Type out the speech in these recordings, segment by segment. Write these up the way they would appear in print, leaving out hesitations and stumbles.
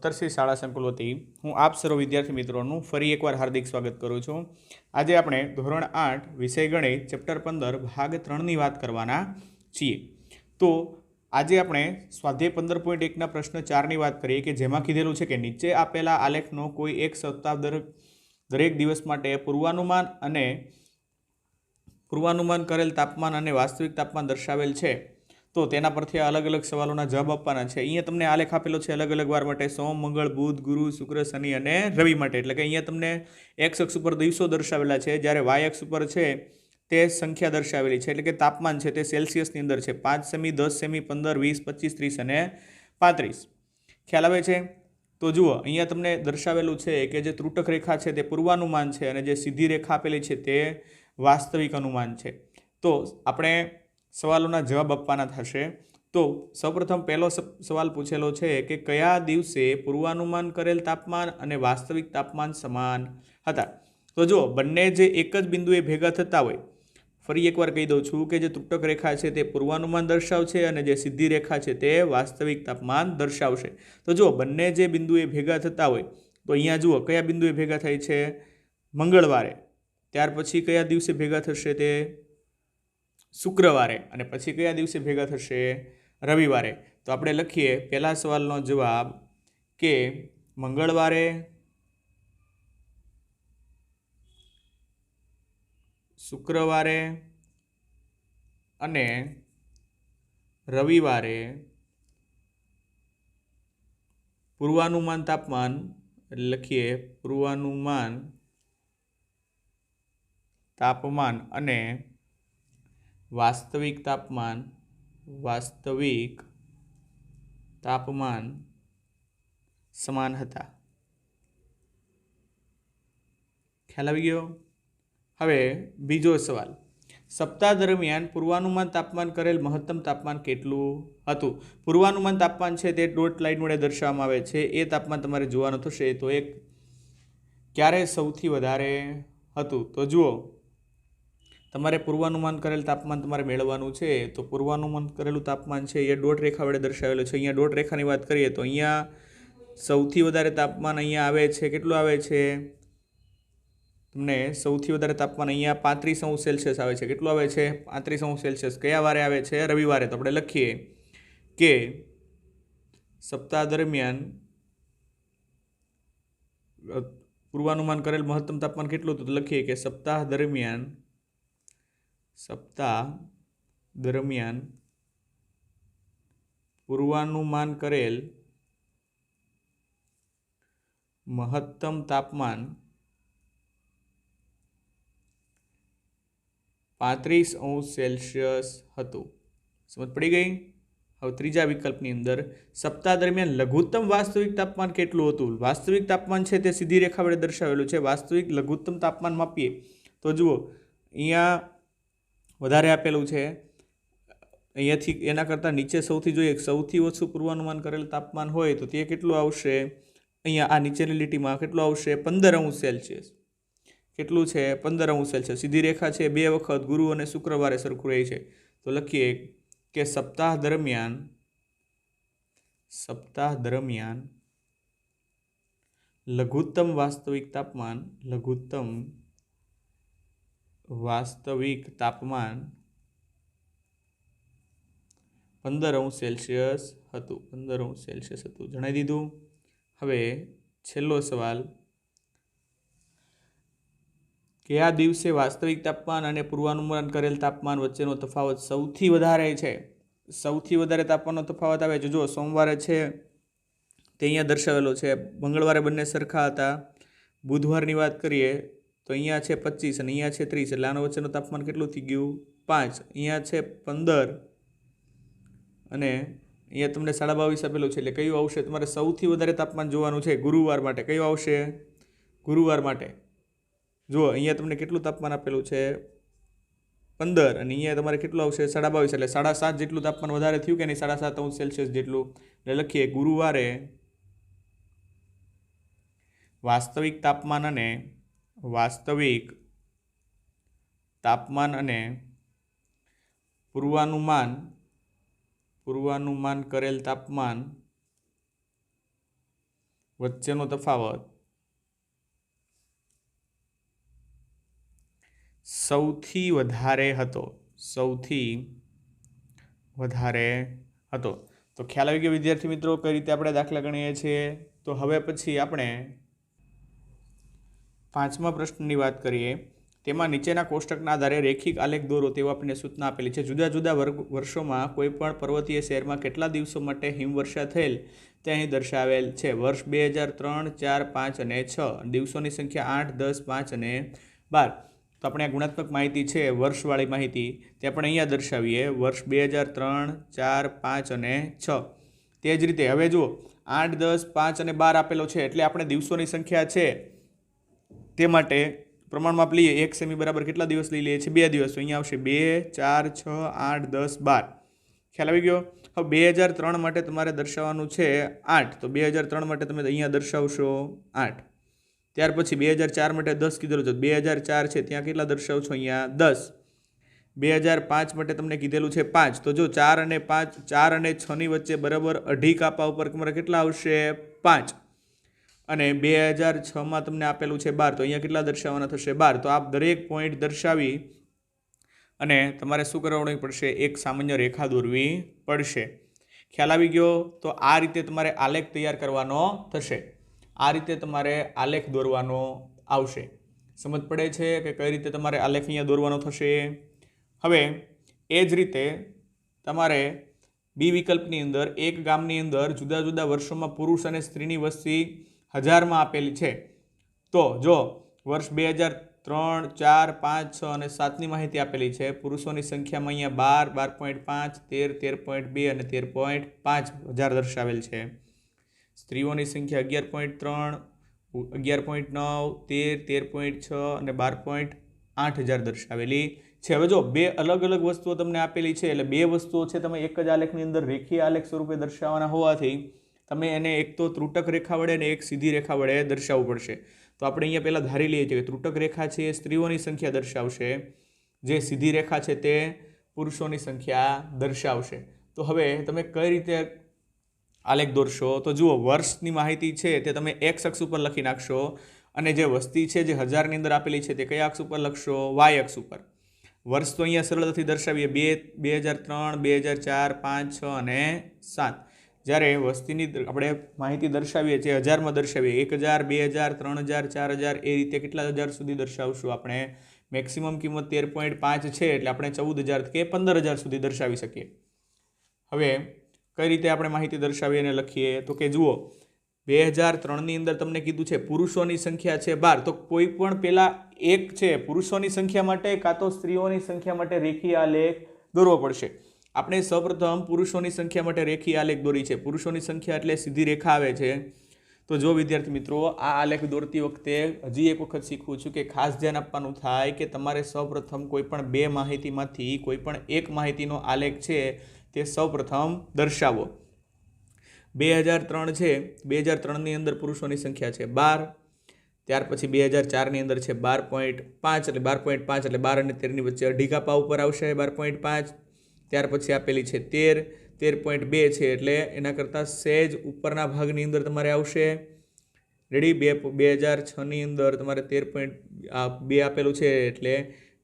સપ્તર્ષિ શાળા સંકુલ વતી હું આપ સર્વ વિદ્યાર્થી મિત્રોનું ફરી એકવાર હાર્દિક સ્વાગત કરું છું। આજે આપણે ધોરણ 8 વિષય ગણિત ચેપ્ટર 15 ભાગ 3ની વાત કરવાના છીએ। તો આજે આપણે સ્વાધ્યાય 15.1ના પ્રશ્ન 4ની વાત કરીએ કે જેમાં કીધેલું છે કે નીચે આપેલા આલેખનો કોઈ એક સપ્તાહ દરેક દિવસ માટે પૂર્વાનુમાન કરેલ તાપમાન અને વાસ્તવિક તાપમાન દર્શાવેલ છે। તો તેના પરથી અલગ અલગ સવાલોના જવાબ આપવાના છે। અહીંયા તમને આલેખ આપેલો છે અલગ અલગ વાર માટે, સોમ, મંગળ, બુધ, ગુરુ, શુક્ર, શનિ અને રવિ માટે। એટલે કે અહીંયા તમને એક્સ અક્ષ ઉપર દિવસો દર્શાવેલા છે, જ્યારે વાય અક્ષ ઉપર છે તે સંખ્યા દર્શાવેલી છે, એટલે કે તાપમાન છે તે સેલ્સિયસની અંદર છે। 5 સેમી, 10 સેમી, 15, 20, 25, 30 અને 35। ખ્યાલ આવે છે? તો જુઓ, અહીંયા તમને દર્શાવેલું છે કે જે ત્રુટક રેખા છે તે પૂર્વાનુમાન છે અને જે સીધી રેખા આપેલી છે તે વાસ્તવિક અનુમાન છે। તો આપણે સવાલોના જવાબ આપવાના થશે। તો સૌપ્રથમ પહેલો સવાલ પૂછેલો છે કે કયા દિવસે પૂર્વાનુમાન કરેલ તાપમાન અને વાસ્તવિક તાપમાન સમાન હતા। તો જુઓ, બંને જે એક જ બિંદુએ ભેગા થતા હોય, ફરી એકવાર કહી દઉં છું કે જે ત્રુટક રેખા છે તે પૂર્વાનુમાન દર્શાવશે અને જે સીધી રેખા છે તે વાસ્તવિક તાપમાન દર્શાવશે। તો જુઓ, બંને જે બિંદુએ ભેગા થતા હોય, તો અહીંયા જુઓ કયા બિંદુએ ભેગા થાય છે? મંગળવારે। ત્યાર પછી કયા દિવસે ભેગા થશે? તે શુક્રવારે। અને પછી કયા દિવસે ભેગા થશે? રવિવારે। તો આપણે લખીએ પહેલા સવાલનો જવાબ કે મંગળવારે, શુક્રવારે અને રવિવારે પૂર્વાનુમાન તાપમાન, લખીએ પૂર્વાનુમાન તાપમાન અને વાસ્તવિક તાપમાન સમાન હતા। ખ્યાલ આવી ગયો? હવે બીજો સવાલ, સપ્તાહ દરમિયાન પૂર્વાનુમાન તાપમાન કરેલ મહત્તમ તાપમાન કેટલું હતું? પૂર્વાનુમાન તાપમાન છે તે ડોટ લાઈન વડે દર્શાવવામાં આવે છે। એ તાપમાન તમારે જોવાનું થશે। તો એક ક્યારે સૌથી વધારે હતું? તો જુઓ, તમારે પૂર્વાનુમાન કરેલ તાપમાન તમારે મેળવવાનું છે। તો પૂર્વાનુમાન કરેલું તાપમાન છે એ ડોટ રેખા વડે દર્શાવેલું છે। અહીંયા ડોટ રેખાની વાત કરીએ તો અહીંયા સૌથી વધારે તાપમાન અહીંયા આવે છે, કેટલું આવે છે? તમને સૌથી વધારે તાપમાન અહીંયા 35°C આવે છે। કેટલું આવે છે? 35°C। કયા વારે આવે છે? રવિવારે। તો આપણે લખીએ કે સપ્તાહ દરમિયાન પૂર્વાનુમાન કરેલ મહત્તમ તાપમાન કેટલું હતું? તો લખીએ કે સપ્તાહ દરમિયાન પૂર્વાનુમાન કરેલ મહત્તમ તાપમાન 35°C હતું। સમજ પડી ગઈ? હવે ત્રીજા વિકલ્પની અંદર સપ્તાહ દરમિયાન લઘુત્તમ વાસ્તવિક તાપમાન કેટલું હતું? વાસ્તવિક તાપમાન છે તે સીધી રેખા વડે દર્શાવેલું છે। વાસ્તવિક લઘુત્તમ તાપમાન માપીએ તો જુઓ, અહીંયા વધારે આપેલું છે, અહીંયાથી એના કરતાં નીચે સૌથી જોઈએ, સૌથી ઓછું પૂર્વાનુમાન કરેલ તાપમાન હોય તો તે કેટલું આવશે? અહીંયા આ નીચેની લીટીમાં કેટલું આવશે? 15°C। કેટલું છે? 15°C। સીધી રેખા છે, બે વખત ગુરુ અને શુક્રવારે સરખું રહે છે। તો લખીએ કે સપ્તાહ દરમિયાન લઘુત્તમ વાસ્તવિક તાપમાન 15°C હતું। 15°C હતું। જણાવી દીધું? હવે છેલ્લો સવાલ, કયા દિવસે વાસ્તવિક તાપમાન અને પૂર્વાનુમાન કરેલ તાપમાન વચ્ચેનો તફાવત સૌથી વધારે છે? સૌથી વધારે તાપમાનનો તફાવત આવે છે, જો સોમવારે છે તે અહીંયા દર્શાવેલો છે, મંગળવારે બંને સરખા હતા, બુધવારની વાત કરીએ તો અહીંયા છે 25 અને અહીંયા છે 30, એટલે આનો વચ્ચેનો તાપમાન કેટલું થઈ ગયું? 5। અહીંયા છે 15 અને અહીંયા તમને 22.5 આપેલું છે, એટલે કયું આવશે? તમારે સૌથી વધારે તાપમાન જોવાનું છે ગુરુવાર માટે। કયું આવશે? ગુરુવાર માટે। જુઓ, અહીંયા તમને કેટલું તાપમાન આપેલું છે? 15 અને અહીંયા તમારે કેટલું આવશે? 22.5, એટલે 7.5 જેટલું તાપમાન વધારે થયું કે નહીં? 7.5°C જેટલું। એટલે લખીએ ગુરુવારે વાસ્તવિક તાપમાન અને પૂર્વાનુમાન કરેલ તાપમાન વચ્ચેનો તફાવત સૌથી વધારે હતો, સૌથી વધારે હતો। તો ખ્યાલ આવી ગયો વિદ્યાર્થી મિત્રો કઈ રીતે આપણે દાખલા ગણીએ છીએ। તો હવે પછી આપણે પાંચમા પ્રશ્નની વાત કરીએ। તેમાં નીચેના કોષ્ટકના આધારે રેખિક આલેખ દોરો તેવો આપણને સૂચના આપેલી છે। જુદા જુદા વર્ષોમાં કોઈ પણ પર્વતીય શહેરમાં કેટલા દિવસો માટે હિમવર્ષા થયેલ તે અહીં દર્શાવેલ છે। વર્ષ 2003, 4, 5 અને 6, દિવસોની સંખ્યા 8, 10, 5 અને 12। તો આપણે આ ગુણાત્મક માહિતી છે વર્ષવાળી માહિતી તે આપણે અહીંયા દર્શાવીએ, વર્ષ 2003, 4, 5 અને 6। તે જ રીતે હવે જુઓ 8, 10, 5 અને 12 આપેલો છે એટલે આપણે દિવસોની સંખ્યા છે તે માટે પ્રમાણમાં આપ લઈએ 1 સેમી બરાબર કેટલા દિવસ લઈ લઈએ છીએ 2 દિવસ। તો અહીંયા આવશે 2, 4, 6, 8, 10, 12। ખ્યાલ આવી ગયો। હવે 2003 માટે તમારે દર્શાવવાનું છે 8, તો 2003 માટે તમે અહીંયા દર્શાવશો 8। ત્યાર પછી 2004 માટે 10 કીધેલું છે, 2004 છે ત્યાં કેટલા દર્શાવશો અહીંયા 10। 2005 માટે તમને કીધેલું છે 5, તો જો 4 અને 5, 4 અને 6 ની વચ્ચે બરાબર અઢી કાપા ઉપર તમારે કેટલા આવશે 5। અને 2006માં તમને આપેલું છે 12, તો અહીંયા કેટલા દર્શાવવાના થશે 12। તો આપ દરેક પોઈન્ટ દર્શાવી અને તમારે શું કરવાનું પડશે, એક સામાન્ય રેખા દોરવી પડશે। ખ્યાલ આવી ગયો। તો આ રીતે તમારે આલેખ તૈયાર કરવાનો થશે, આ રીતે તમારે આલેખ દોરવાનો આવશે। સમજ પડે છે કે કઈ રીતે તમારે આલેખ અહીંયા દોરવાનો થશે। હવે એ જ રીતે તમારે બી વિકલ્પની અંદર એક ગામની અંદર જુદા જુદા વર્ષોમાં પુરુષ અને સ્ત્રીની વસ્તી 1000માં આપેલી છે। તો જો વર્ષ 2003, 4, 5, 6 અને 7ની માહિતી આપેલી છે। પુરુષોની સંખ્યામાં અહીંયા 12, 12.5, 13, 13.2 અને 13.5 હજાર દર્શાવેલ છે। સ્ત્રીઓની સંખ્યા 11.3, 11.9, 13, 13.6 અને 12.8 હજાર દર્શાવેલી છે। હવે જો બે અલગ અલગ વસ્તુઓ તમને આપેલી છે એટલે બે વસ્તુઓ છે તમે એક જ આલેખની અંદર રેખીય આલેખ સ્વરૂપે દર્શાવવાના હોવાથી તમે એને એક તો ત્રુટક રેખા વડે અને એક સીધી રેખા વડે દર્શાવવું પડશે। તો આપણે અહીંયા પહેલાં ધારી લઈએ છીએ કે ત્રુટક રેખા છે એ સ્ત્રીઓની સંખ્યા દર્શાવશે, જે સીધી રેખા છે તે પુરુષોની સંખ્યા દર્શાવશે। તો હવે તમે કઈ રીતે આલેખ દોરશો, તો જુઓ વર્ષની માહિતી છે તે તમે એક્સ અક્ષ ઉપર લખી નાખશો અને જે વસ્તી છે જે 1000ની અંદર આપેલી છે તે કયા અક્ષ ઉપર લખશો, વાય અક્ષ ઉપર। વર્ષ તો અહીંયા સરળતાથી દર્શાવીએ 2003, 2004, 5, 6 અને 7। જ્યારે વસ્તીની આપણે માહિતી દર્શાવીએ છીએ 1000માં દર્શાવીએ 1000, 2000, 3000, 4000 એ રીતે કેટલા હજાર સુધી દર્શાવશું આપણે, મેક્સિમમ કિંમત 13.5 છે એટલે આપણે 14000 કે 15000 સુધી દર્શાવી શકીએ। હવે કઈ રીતે આપણે માહિતી દર્શાવીએ અને લખીએ, તો કે જુઓ 2003ની અંદર તમને કીધું છે પુરુષોની સંખ્યા છે 12, તો કોઈ પણ પેલા એક છે પુરુષોની સંખ્યા માટે કાં તો સ્ત્રીઓની સંખ્યા માટે રેખીય આલેખ દોરવો પડશે। આપણે સૌપ્રથમ પુરુષોની સંખ્યા માટે રેખીય આલેખ દોરી છે। પુરુષોની સંખ્યા એટલે સીધી રેખા આવે છે। તો જો વિદ્યાર્થી મિત્રો આ આલેખ દોરતી વખતે હજી એક વખત શીખવું છું કે ખાસ ધ્યાન આપવાનું થાય કે તમારે સૌપ્રથમ કોઈ પણ બે માહિતીમાંથી કોઈ પણ એક માહિતીનો આલેખ છે તે સૌપ્રથમ દર્શાવો। 2003 છે, 2003ની અંદર પુરુષોની સંખ્યા છે 12, ત્યાર પછી 2004ની અંદર છે 12.5, એટલે 12.5 એટલે 12 અને 13ની વચ્ચે અઢી કાપા ઉપર આવશે 12.5। ત્યાર પછી આપેલી છે 13, 13.2 છે એટલે એના કરતાં સહેજ ઉપરના ભાગની અંદર તમારે આવશે। રેડી, 2006ની અંદર તમારે 13.2 આપેલું છે એટલે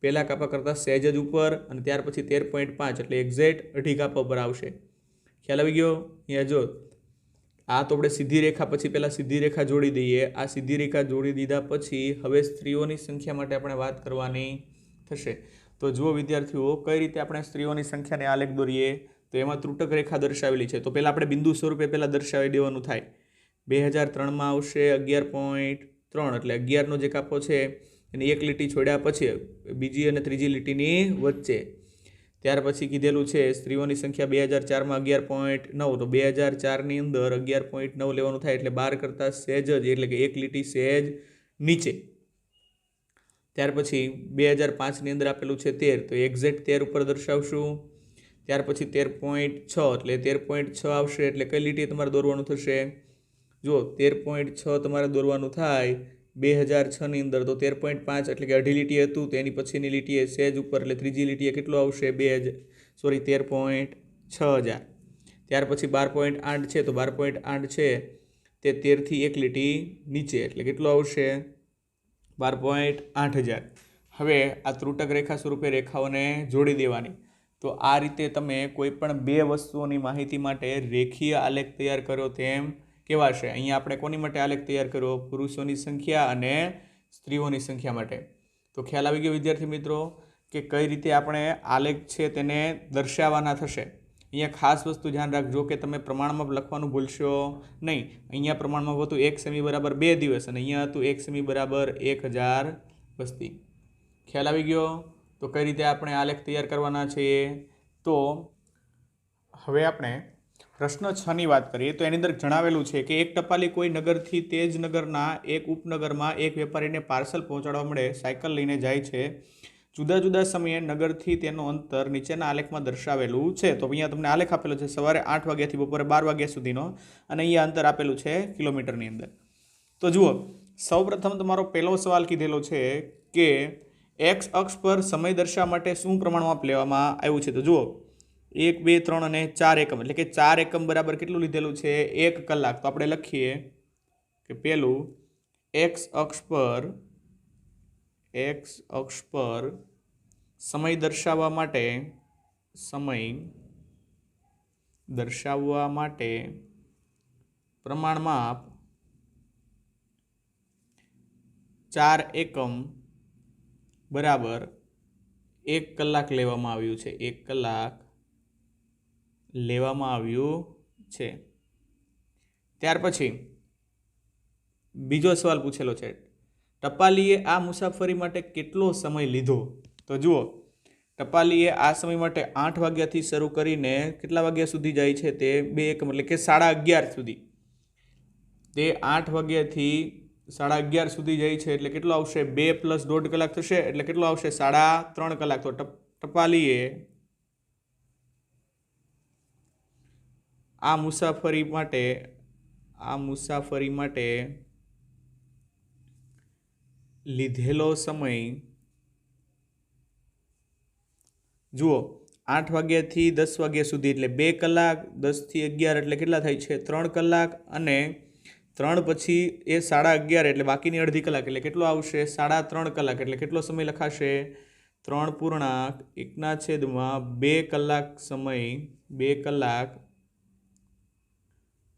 પહેલા કાપા કરતાં સહેજ જ ઉપર, અને ત્યાર પછી 13.5 એટલે એક્ઝેક્ટ અઢી કાપા ઉપર આવશે। ખ્યાલ આવી ગયો। અહીંયા જો આ તો આપણે સીધી રેખા પછી પહેલાં સીધી રેખા જોડી દઈએ। આ સીધી રેખા જોડી દીધા પછી હવે સ્ત્રીઓની સંખ્યા માટે આપણે વાત કરવાની થશે। તો જુઓ વિદ્યાર્થીઓ કઈ રીતે આપણે સ્ત્રીઓની સંખ્યાને આલેખ દોરીએ, તો એમાં ત્રુટક રેખા દર્શાવેલી છે। તો પહેલાં આપણે બિંદુ સ્વરૂપે પહેલાં દર્શાવી દેવાનું થાય। 2003માં આવશે 11.3 એટલે 11નો જે કાપો છે એની એક લીટી છોડ્યા પછી બીજી અને ત્રીજી લીટીની વચ્ચે। ત્યાર પછી કીધેલું છે સ્ત્રીઓની સંખ્યા 2004માં 11.9, તો 2004ની અંદર 11.9 લેવાનું થાય એટલે 12 કરતાં સહેજ જ એટલે કે એક લીટી સહેજ નીચે। ત્યાર પછી 2005ની અંદર આપેલું છે 13, તો એક્ઝેક્ટ 13 ઉપર દર્શાવશું। ત્યાર પછી 13.6 એટલે 13.6 આવશે એટલે કઈ લીટી તમારે દોરવાનું થશે, જો 13.6 તમારે દોરવાનું થાય 2006ની અંદર, તો 13.5 એટલે કે અઢી લીટી હતું તો એની પછીની લીટીએ સહેજ ઉપર એટલે ત્રીજી લીટીએ કેટલું આવશે 13.6000। ત્યાર પછી 12.8 છે, તો 12.8 છે તે 13થી 1 લીટી નીચે, એટલે કેટલું આવશે? 12.8000. હવે આ ત્રુટક રેખા સ્વરૂપે રેખાઓને જોડી દેવાની. તો આ રીતે તમે કોઈ પણ બે વસ્તુઓની માહિતી માટે રેખીય આલેખ તૈયાર કરો તેમ કહેવાશે. અહીંયા આપણે કોની માટે આલેખ તૈયાર કર્યો? પુરુષોની સંખ્યા અને સ્ત્રીઓની સંખ્યા માટે. તો ખ્યાલ આવી ગયો વિદ્યાર્થી મિત્રો કે કઈ રીતે આપણે આલેખ છે તેને દર્શાવવાના થશે. અહીંયા ખાસ વસ્તુ ધ્યાન રાખજો કે તમે પ્રમાણમાં લખવાનું ભૂલશો નહીં. અહીંયા પ્રમાણમાં હતું 1 સેમી બરાબર 2 દિવસ અને અહીંયા હતું 1 સેમી બરાબર 1000 વસ્તી. ખ્યાલ આવી ગયો? તો કઈ રીતે આપણે આલેખ તૈયાર કરવાના છે? તો હવે આપણે પ્રશ્ન 6 ની વાત કરીએ તો એની અંદર જણાવેલું છે કે એક ટપાલી કોઈ નગરથી તે જ નગરના એક ઉપનગરમાં એક વેપારીને પાર્સલ પહોંચાડવા મળે સાયકલ લઈને જાય છે. જુદા જુદા સમયે નગરથી તેનું અંતર નીચેના આલેખમાં દર્શાવેલું છે. તો અહીંયા તમને આલેખ આપેલો છે સવારે 8 વાગ્યાથી બપોરે 12 વાગ્યા સુધીનો અને અહીંયા અંતર આપેલું છે કિલોમીટરની અંદર. તો જુઓ, સૌપ્રથમ તમારો પહેલો સવાલ કીધેલો છે કે એક્સ અક્ષ પર સમય દર્શાવવા માટે શું પ્રમાણમાં લેવામાં આવ્યું છે? તો જુઓ 1, 2, 3 અને 4 એકમ, એટલે કે 4 એકમ બરાબર કેટલું લીધેલું છે? 1 કલાક. તો આપણે લખીએ કે પહેલું એક્સ અક્ષ પર સમય દર્શાવવા માટે પ્રમાણમાપ 4 એકમ બરાબર 1 કલાક લેવામાં આવ્યું છે. 1 કલાક લેવામાં આવ્યું છે. ત્યાર પછી બીજો સવાલ પૂછેલો છે, ટપાલીએ આ મુસાફરી માટે કેટલો સમય લીધો? તો જુઓ, ટપાલીએ આ સમય માટે 8 વાગ્યાથી શરૂ કરીને કેટલા વાગ્યા સુધી જાય છે? તે 2 એકમ, એટલે કે 11:30 સુધી. તે 8 વાગ્યાથી 11:30 સુધી જાય છે એટલે કેટલો આવશે? 2 + 1.5 કલાક થશે એટલે કેટલો આવશે? 3.5 કલાક. તો ટપાલીએ આ મુસાફરી માટે લીધેલો સમય, જુઓ 8 વાગ્યાથી 10 વાગ્યા સુધી એટલે 2 કલાક, 10 થી 11 એટલે કેટલા થાય છે? 3 કલાક, અને 3 પછી એ 11:30 એટલે બાકીની અડધી કલાક એટલે કેટલો આવશે? 3.5 કલાક. એટલે કેટલો સમય લખાશે? 3.1/2 કલાક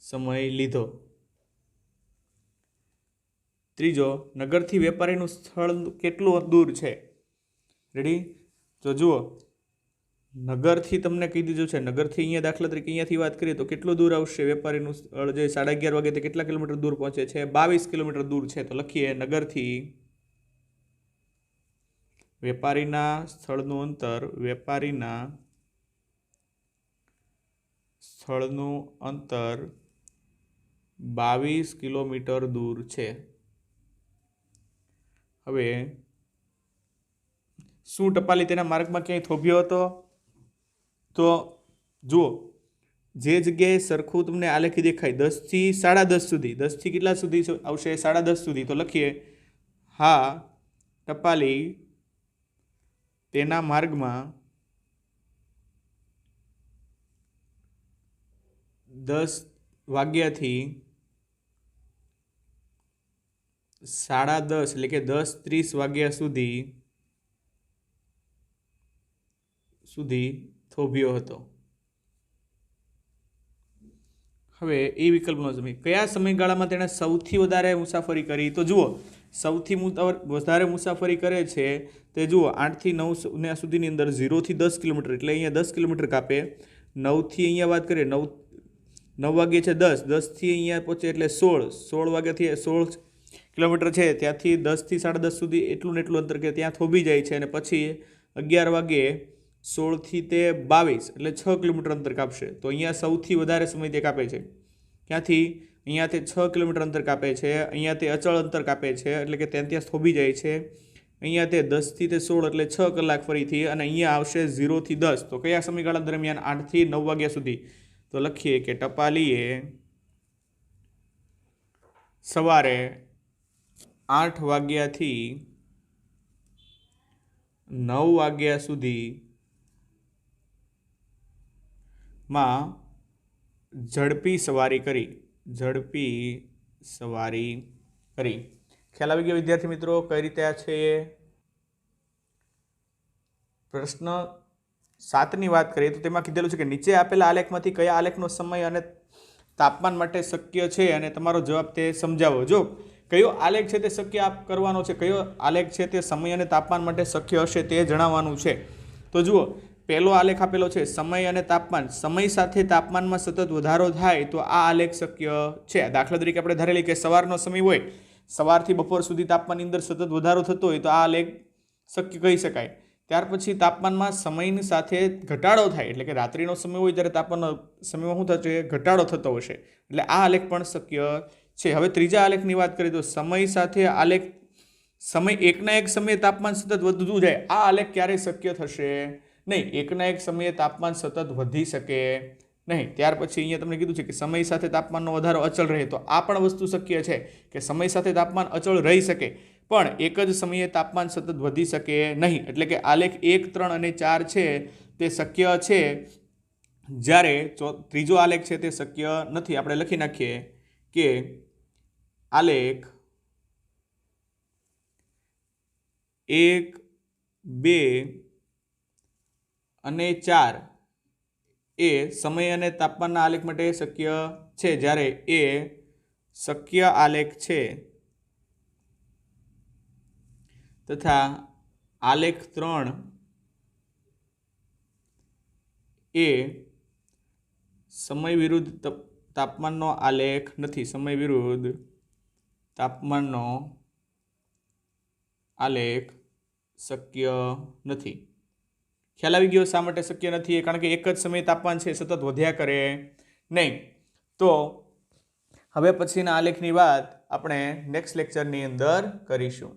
સમય લીધો. ત્રીજો, નગરથી વેપારીનું સ્થળ કેટલું દૂર છે? રેડી? તો જુઓ, નગરથી તમને કહી દીધું છે. નગરથી અહીંયા દાખલા તરીકે અહીંયાથી વાત કરીએ તો કેટલું દૂર આવશે? વેપારીનું સ્થળ જે 11:30 વાગે તે કેટલા કિલોમીટર દૂર પહોંચે છે? 22 કિલોમીટર દૂર છે. તો લખીએ નગરથી વેપારીના સ્થળનું અંતર 22 કિલોમીટર દૂર છે. હવે શું ટપાલી તેના માર્ગમાં ક્યાંય થોભ્યો હતો? તો જુઓ, જે જગ્યાએ સરખું તમને આલેખી દેખાય 10 થી 10:30 સુધી, 10 થી કેટલા સુધી આવશે? 10:30 સુધી. તો લખીએ હા, ટપાલી તેના માર્ગમાં 10 વાગ્યાથી 10:30 એટલે કે 10:30 વાગ્યા સુધી થોભ્યો હતો. હવે એ વિકલ્પનો સમય, કયા સમયગાળામાં તેણે સૌથી વધારે મુસાફરી કરી? તો જુઓ, સૌથી વધારે મુસાફરી કરે છે તે જુઓ 8 થી 9 સુધીની અંદર 0 થી 10 કિલોમીટર એટલે અહીંયા 10 કિલોમીટર કાપે. 9 થી અહીંયા વાત કરીએ 9 વાગ્યે છે 10 થી અહીંયા પહોંચે એટલે 16 વાગ્યાથી 16 કિલોમીટર છે. ત્યાંથી 10 થી 10:30 સુધી એટલું ને એટલું અંતર કે ત્યાં થોભી જાય છે અને પછી 11 વાગ્યે 16 થી તે 22 એટલે 6 કિલોમીટર અંતર કાપશે. તો અહીંયા સૌથી વધારે સમય તે કાપે છે. ક્યાંથી? અહીંયા તે 6 કિલોમીટર અંતર કાપે છે. અહીંયા તે અચળ અંતર કાપે છે એટલે કે ત્યાં થોભી જાય છે. અહીંયા તે 10 થી તે 16 એટલે 6 કલાક ફરીથી, અને અહીંયા આવશે 0 થી 10. તો કયા સમયગાળા દરમિયાન? 8 થી 9 વાગ્યા સુધી. તો લખીએ કે ટપાલીએ સવારે 8 વાગ્યાથી 9 વાગ્યા સુધીમાં ઝડપી સવારી કરી. સવારી કરી. ખ્યાલ આવી ગયો વિદ્યાર્થી મિત્રો કઈ રીતે આ છે એ? પ્રશ્ન 7ની વાત કરીએ તો તેમાં કીધેલું છે કે નીચે આપેલા આલેખમાંથી કયા આલેખનો સમય અને તાપમાન માટે શક્ય છે અને તમારો જવાબ તે સમજાવો. જો કયો આલેખ છે તે શક્ય આપ કરવાનો છે, કયો આલેખ છે તે સમય અને તાપમાન માટે શક્ય હશે તે જણાવવાનું છે. તો જુઓ પહેલો આલેખ આપેલો છે સમય અને તાપમાન. સમય સાથે તાપમાનમાં સતત વધારો થાય તો આ આલેખ શક્ય છે. દાખલા તરીકે આપણે ધારેલી કે સવારનો સમય હોય, સવારથી બપોર સુધી તાપમાનની અંદર સતત વધારો થતો હોય તો આ આલેખ શક્ય કહી શકાય. ત્યાર પછી તાપમાનમાં સમયની સાથે ઘટાડો થાય, એટલે કે રાત્રિનો સમય હોય ત્યારે તાપમાનનો સમયમાં શું થશે? ઘટાડો થતો હશે, એટલે આ આલેખ પણ શક્ય છે. હવે ત્રીજા આલેખની વાત કરીએ તો સમય સાથે આલેખ, સમય એકના એક સમયે તાપમાન સતત વધતું જાય, આ આલેખ ક્યારેય શક્ય થશે નહીં. એકના એક સમયે તાપમાન સતત વધી શકે નહીં. ત્યાર પછી અહીંયા તમને કીધું છે કે સમય સાથે તાપમાનનો વધારો અચળ રહે, તો આ પણ વસ્તુ શક્ય છે કે સમય સાથે તાપમાન અચળ રહી શકે પણ એક જ સમયે તાપમાન સતત વધી શકે નહીં. એટલે કે આલેખ 1, 3 અને 4 છે તે શક્ય છે, જ્યારે ત્રીજો આલેખ છે તે શક્ય નથી. આપણે લખી નાખીએ કે આલેખ 1, 2 અને 4 એ સમય અને તાપમાનના આલેખ માટે શક્ય છે, જ્યારે એ શક્ય આલેખ છે તથા આલેખ 3 એ સમય વિરુદ્ધ તાપમાનનો આલેખ નથી. સમય વિરુદ્ધ તાપમાનનો આલેખ શક્ય નથી. ખ્યાલ આવી ગયો શા માટે શક્ય નથી? કારણ કે એક જ સમયે તાપમાન છે સતત વધ્યા કરે નહીં. તો હવે પછીના આલેખની વાત આપણે નેક્સ્ટ લેક્ચરની અંદર કરીશું.